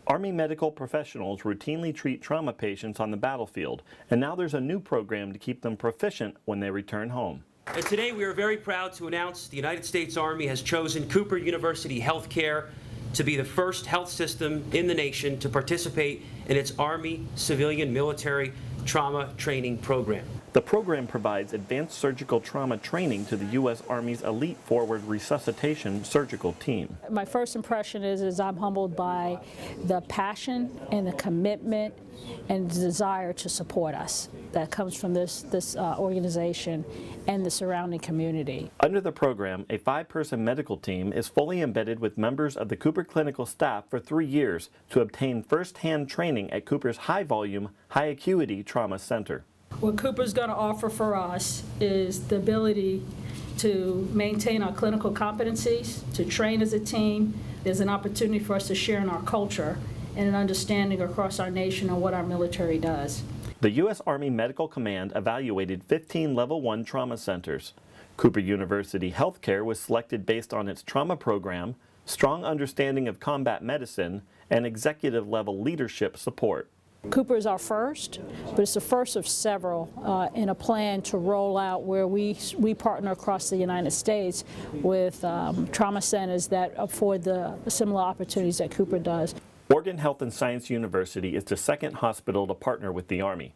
Army medical professionals routinely treat trauma patients on the battlefield, and now there's a new program to keep them proficient when they return home. And today we are very proud to announce the United States Army has chosen Cooper University Healthcare to be the first health system in the nation to participate in its Army Civilian Military Trauma Training Program. The program provides advanced surgical trauma training to the U.S. Army's elite forward resuscitation surgical team. My first impression is I'm humbled by the passion and the commitment and the desire to support us that comes from this organization and the surrounding community. Under the program, a 5-person medical team is fully embedded with members of the Cooper clinical staff for 3 years to obtain first-hand training at Cooper's high-volume, high-acuity trauma center. What Cooper's going to offer for us is the ability to maintain our clinical competencies, to train as a team. There's an opportunity for us to share in our culture and an understanding across our nation on what our military does. The U.S. Army Medical Command evaluated 15 Level 1 trauma centers. Cooper University Healthcare was selected based on its trauma program, strong understanding of combat medicine, and executive-level leadership support. Cooper is our first, but it's the first of several in a plan to roll out where we partner across the United States with trauma centers that afford the similar opportunities that Cooper does. Oregon Health and Science University is the second hospital to partner with the Army.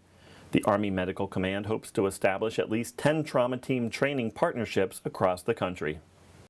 The Army Medical Command hopes to establish at least 10 trauma team training partnerships across the country.